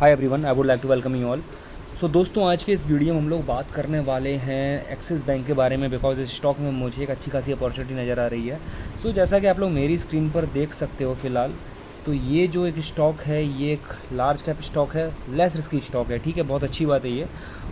Hi everyone, I would like to welcome you all. So दोस्तों, आज के इस वीडियो में हम लोग बात करने वाले हैं एक्सिस बैंक के बारे में, बिकॉज इस स्टॉक में मुझे एक अच्छी खासी अपॉर्चुनिटी नज़र आ रही है। सो जैसा कि आप लोग मेरी स्क्रीन पर देख सकते हो फ़िलहाल, तो ये जो एक स्टॉक है ये एक लार्ज कैप स्टॉक है, लेस रिस्की स्टॉक है, ठीक है, बहुत अच्छी बात है ये।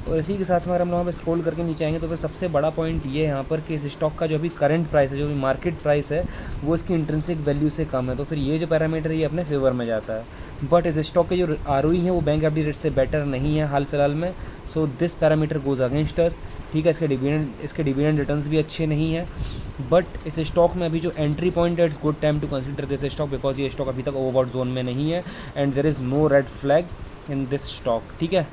और इसी के साथ में अगर हम लोग स्क्रॉल करके नीचे आएंगे तो फिर सबसे बड़ा पॉइंट ये है यहाँ पर कि इस स्टॉक का जो अभी करंट प्राइस है, जो भी मार्केट प्राइस है, वो इसकी इंट्रिंसिक वैल्यू से कम है। तो फिर ये जो पैरामीटर ये अपने फेवर में जाता है। बट इस स्टॉक के जो आरओई है वो बैंक एफडी रेट से बेटर नहीं है हाल फिलहाल में। So this parameter goes against us, ठीक है। इसके डिविडेंड रिटर्न्स भी अच्छे नहीं है। बट इस स्टॉक में अभी जो एंट्री पॉइंट है, it's good time to consider this stock, because ये स्टॉक अभी तक ओवरबॉट जोन में नहीं है and there is no red flag in this stock, ठीक है।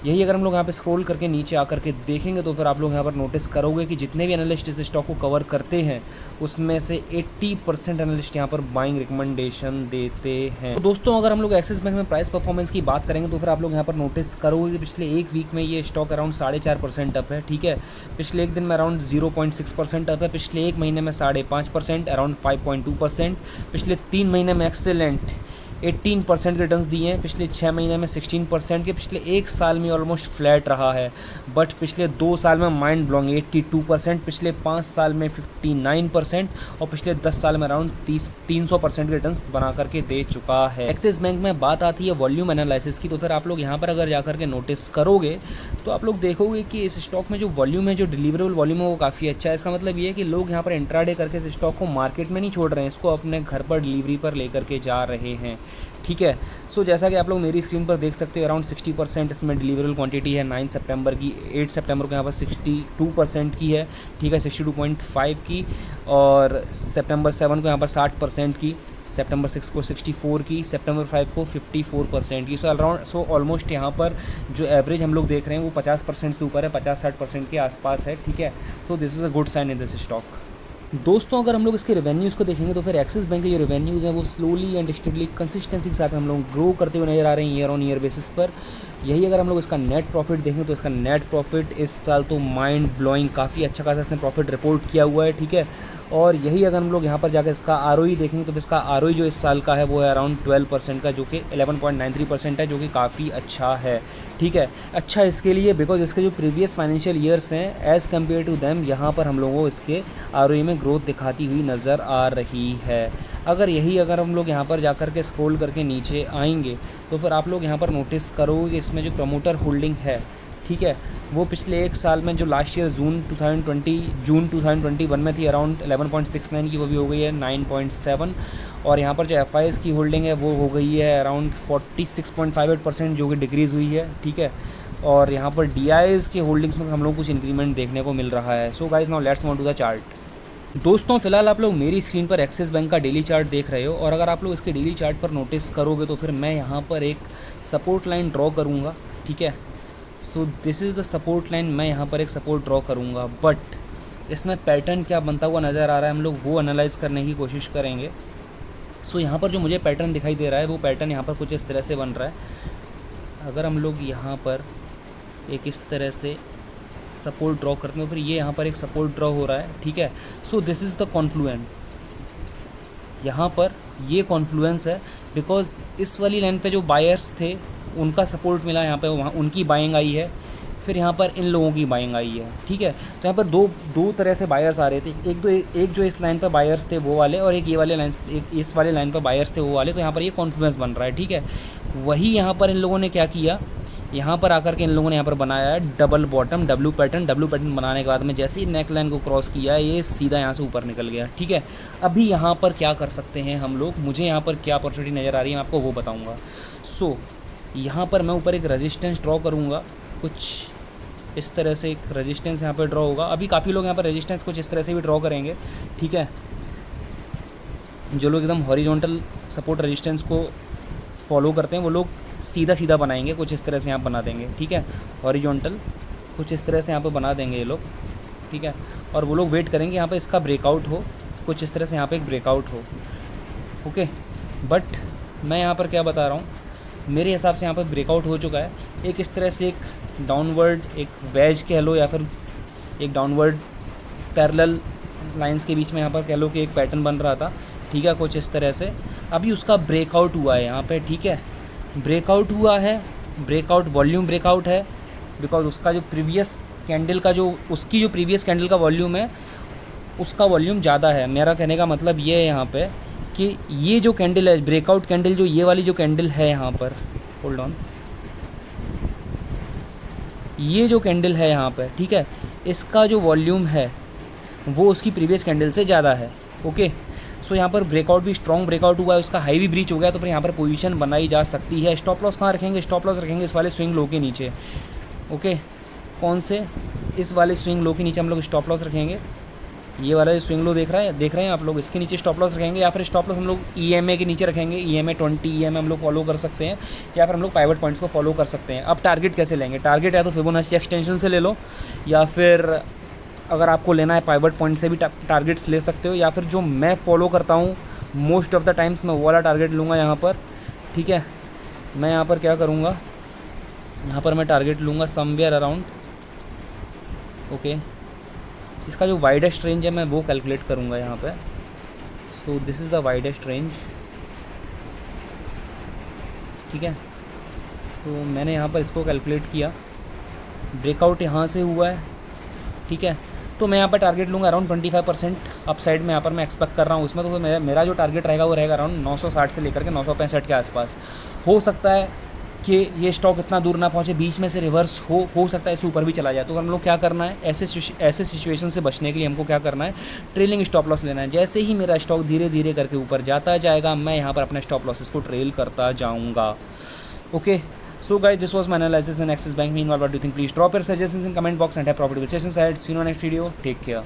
यही अगर हम लोग यहाँ पे स्क्रॉल करके नीचे आकर के देखेंगे तो फिर आप लोग यहाँ पर नोटिस करोगे कि जितने भी एनालिस्ट इस स्टॉक को कवर करते हैं उसमें से 80% एनालिस्ट यहाँ पर बाइंग रिकमेंडेशन देते हैं। तो दोस्तों, अगर हम लोग एक्सिस बैंक में प्राइस परफॉर्मेंस की बात करेंगे तो फिर आप लोग यहाँ पर नोटिस करोगे कि पिछले एक वीक में ये स्टॉक अराउंड 4.5% अप है, ठीक है। पिछले एक दिन में अराउंड 0.6% अप है। पिछले एक महीने में 5.5%, अराउंड 5.2%। पिछले 3 महीने में एक्सेलेंट 18% के रिटर्न्स दिए हैं। पिछले 6 महीने में 16% के। पिछले एक साल में ऑलमोस्ट फ्लैट रहा है। बट पिछले 2 साल में माइंड ब्लोइंग 82%, पिछले 5 साल में 59% और पिछले 10 साल में अराउंड 300% के रिटर्न्स बना करके दे चुका है। एक्सिस बैंक में बात आती है वॉल्यूम एनालिसिस की, तो फिर आप लोग यहाँ पर अगर जाकर के नोटिस करोगे तो आप लोग देखोगे कि इस स्टॉक में जो वॉल्यूम है, जो डिलीवरेबल वॉल्यूम है, वो काफ़ी अच्छा है। इसका मतलब ये है कि लोग यहाँ पर इंट्राडे करके इस स्टॉक को मार्केट में नहीं छोड़ रहे हैं, इसको अपने घर पर डिलीवरी पर लेकर के जा रहे हैं, ठीक है। सो जैसा कि आप लोग मेरी स्क्रीन पर देख सकते हो, अराउंड 60% इसमें डिलीवरेबल क्वांटिटी है 9 सितंबर की। 8 सितंबर को यहाँ पर 62% की है, ठीक है, 62.5 की। और सितंबर 7 को यहाँ पर 60% की, सितंबर 6 को 64 की, सितंबर 5 को 54% की। सो ऑलमोस्ट यहाँ पर जो एवरेज हम लोग देख रहे हैं वो 50% से ऊपर है, 50-60% के आसपास है, ठीक है। So this is a good sign in this stock. दोस्तों, अगर हम लोग इसके रेवेन्यूज़ को देखेंगे तो फिर एक्सिस बैंक के जो रेवेन्यूज़ हैं वो स्लोली एंड स्टेडली कंसिस्टेंसी के साथ हम लोग ग्रो करते हुए नजर आ रहे हैं ईयर ऑन ईयर बेसिस पर। यही अगर हम लोग इसका नेट प्रॉफिट देखें तो इसका नेट प्रॉफिट इस साल तो माइंड ब्लोइंग काफ़ी अच्छा खासा इसने प्रॉफिट रिपोर्ट किया हुआ है, ठीक है। और यही अगर हम लोग यहाँ पर जाकर इसका आरओई देखेंगे तो इसका आरओई जो इस साल का है वो है अराउंड 12% का, जो कि 11.93% है, जो कि काफ़ी अच्छा है, ठीक है। अच्छा इसके लिए बिकॉज इसके जो प्रीवियस फाइनेंशियल ईयर्स हैं एज़ कम्पेयर टू दैम, यहाँ पर हम लोगों को इसके आरओई में ग्रोथ दिखाती हुई नज़र आ रही है। अगर हम लोग यहाँ पर जाकर के स्क्रॉल करके नीचे आएंगे तो फिर आप लोग यहाँ पर नोटिस करोगे इसमें जो प्रमोटर होल्डिंग है, ठीक है, वो पिछले एक साल में जो लास्ट ईयर जून 2021 में थी अराउंड 11.69 की, वो भी हो गई है 9.7। और यहाँ पर जो एफ की होल्डिंग है वो हो गई है अराउंड 46.58%, जो कि डिक्रीज़ हुई है, ठीक है। और यहाँ पर डी के होल्डिंग्स में हम लोग कुछ इंक्रीमेंट देखने को मिल रहा है। So guys, now let's move to the chart. दोस्तों, फिलहाल आप लोग मेरी स्क्रीन पर एक्सिस बैंक का डेली चार्ट देख रहे हो, और अगर आप लोग इसके डेली चार्ट पर नोटिस करोगे तो फिर मैं यहाँ पर एक सपोर्ट लाइन ड्रॉ करूँगा, ठीक है। So this is the support line, मैं यहाँ पर एक सपोर्ट ड्रॉ करूँगा। बट इसमें पैटर्न क्या बनता हुआ नज़र आ रहा है हम लोग वो एनालाइज करने की कोशिश करेंगे। सो यहाँ पर जो मुझे पैटर्न दिखाई दे रहा है वो पैटर्न यहाँ पर कुछ इस तरह से बन रहा है। अगर हम लोग यहाँ पर एक इस तरह से सपोर्ट ड्रॉ करते हैं फिर ये यहाँ पर एक सपोर्ट ड्रॉ हो रहा है, ठीक है। So this is the Confluence, यहाँ पर ये कॉन्फ्लुएंस है, बिकॉज इस वाली लाइन पे जो बायर्स थे उनका सपोर्ट मिला, यहाँ पे वहाँ उनकी बाइंग आई है, फिर यहाँ पर इन लोगों की बाइंग आई है, ठीक है। तो यहाँ पर दो तरह से बायर्स आ रहे थे, एक जो इस लाइन पर बायर्स थे वो वाले, और एक ये वाले लाइन, एक इस वाले लाइन पर बायर्स थे वो वाले। तो यहाँ पर ये कॉन्फ्लुएंस बन रहा है, ठीक है। वही यहाँ पर इन लोगों ने क्या किया, यहाँ पर आकर के इन लोगों ने यहाँ पर बनाया है डबल बॉटम डब्ल्यू पैटर्न बनाने के बाद में जैसे ही नेक लाइन को क्रॉस किया ये सीधा यहाँ से ऊपर निकल गया, ठीक है। अभी यहाँ पर क्या कर सकते हैं हम लोग, मुझे यहाँ पर क्या अपॉर्चुनिटी नज़र आ रही है मैं आपको वो बताऊँगा। सो यहाँ पर मैं ऊपर एक रेजिस्टेंस ड्रॉ करूँगा, कुछ इस तरह से एक रेजिस्टेंस यहाँ पर ड्रॉ होगा। अभी काफ़ी लोग यहाँ पर रेजिस्टेंस कुछ इस तरह से भी ड्रॉ करेंगे, ठीक है। जो लोग एकदम हॉरिजॉन्टल सपोर्ट रेजिस्टेंस को फॉलो करते हैं वो लोग सीधा बनाएंगे, कुछ इस तरह से यहाँ बना देंगे, ठीक है। हॉरिजॉन्टल कुछ इस तरह से यहाँ पे बना देंगे ये लोग, ठीक है। और वो लोग वेट करेंगे यहाँ पे इसका ब्रेकआउट हो, कुछ इस तरह से यहाँ पे एक ब्रेकआउट हो, ओके। बट मैं यहाँ पर क्या बता रहा हूँ, मेरे हिसाब से यहाँ पर ब्रेकआउट हो चुका है। एक इस तरह से एक डाउनवर्ड, एक वेज कह लो या फिर एक डाउनवर्ड पैरेलल लाइंस के बीच में यहाँ पर कह लो कि एक पैटर्न बन रहा था, ठीक है, कुछ इस तरह से। अभी उसका ब्रेकआउट हुआ है यहाँ पे, ठीक है। ब्रेकआउट हुआ है, ब्रेकआउट वॉल्यूम ब्रेकआउट है, बिकॉज उसका जो प्रीवियस कैंडल का जो उसकी जो प्रीवियस कैंडल का वॉल्यूम है उसका वॉल्यूम ज़्यादा है। मेरा कहने का मतलब ये है यहाँ पे कि ये जो कैंडल है ब्रेकआउट कैंडल, जो ये वाली जो कैंडल है यहाँ पर, होल्ड ऑन, ये जो कैंडल है यहाँ पर, ठीक है, इसका जो वॉल्यूम है वो उसकी प्रीवियस कैंडल से ज़्यादा है। ओके, सो यहाँ पर ब्रेकआउट भी स्ट्रॉन्ग ब्रेकआउट हुआ है, उसका हाई भी ब्रीच हो गया, तो फिर यहाँ पर पोजीशन बनाई जा सकती है। स्टॉप लॉस कहाँ रखेंगे? स्टॉप लॉस रखेंगे इस वाले स्विंग लो के नीचे। ओके, कौन से? इस वाले स्विंग लो के नीचे हम लोग स्टॉप लॉस रखेंगे। ये वाला जो स्विंग लो देख रहे हैं आप लोग, इसके नीचे स्टॉप लॉस रखेंगे, या फिर स्टॉप लॉस हम लोग EMA के नीचे रखेंगे। EMA 20 EMA हम लोग फॉलो कर सकते हैं, या फिर हम लोग पाइवट पॉइंट्स को फॉलो कर सकते हैं। अब टारगेट कैसे लेंगे? टारगेट या तो फिबोनाची एक्सटेंशन से ले लो, या फिर अगर आपको लेना है पाइवट पॉइंट से भी टारगेट्स ले सकते हो, या फिर जो मैं फॉलो करता हूँ मोस्ट ऑफ द टाइम्स मैं वो वाला टारगेट लूँगा यहाँ पर। ठीक है, मैं यहाँ पर क्या करूँगा, यहाँ पर मैं टारगेट लूँगा समवेयर अराउंड, ओके, इसका जो वाइडेस्ट रेंज है मैं वो कैलकुलेट करूँगा यहाँ पे। सो this is the widest range, ठीक है। सो मैंने यहाँ पर इसको कैलकुलेट किया, ब्रेकआउट यहाँ से हुआ है, ठीक है, तो मैं यहाँ पर टारगेट लूँगा अराउंड 25% अपसाइड में यहाँ पर मैं एक्सपेक्ट कर रहा हूँ इसमें। तो मेरा जो टारगेट रहेगा वो रहेगा अराउंड 960 से लेकर के 965 के आसपास। हो सकता है कि ये स्टॉक इतना दूर ना पहुँचे, बीच में से रिवर्स हो सकता है इसे ऊपर भी चला जाए। तो हम लोग क्या करना है, ऐसे सिचुएशन से बचने के लिए हमको क्या करना है, ट्रेलिंग स्टॉप लॉस लेना है। जैसे ही मेरा स्टॉक धीरे धीरे करके ऊपर जाता जाएगा, मैं यहाँ पर अपने स्टॉप लॉसेस को ट्रेल करता जाऊँगा। Okay, so guys, this was my analysis in Axis Bank. Meanwhile, what do you think? Please drop your suggestions in comment box and have profitable sessions ahead. See you in the next video. Take care.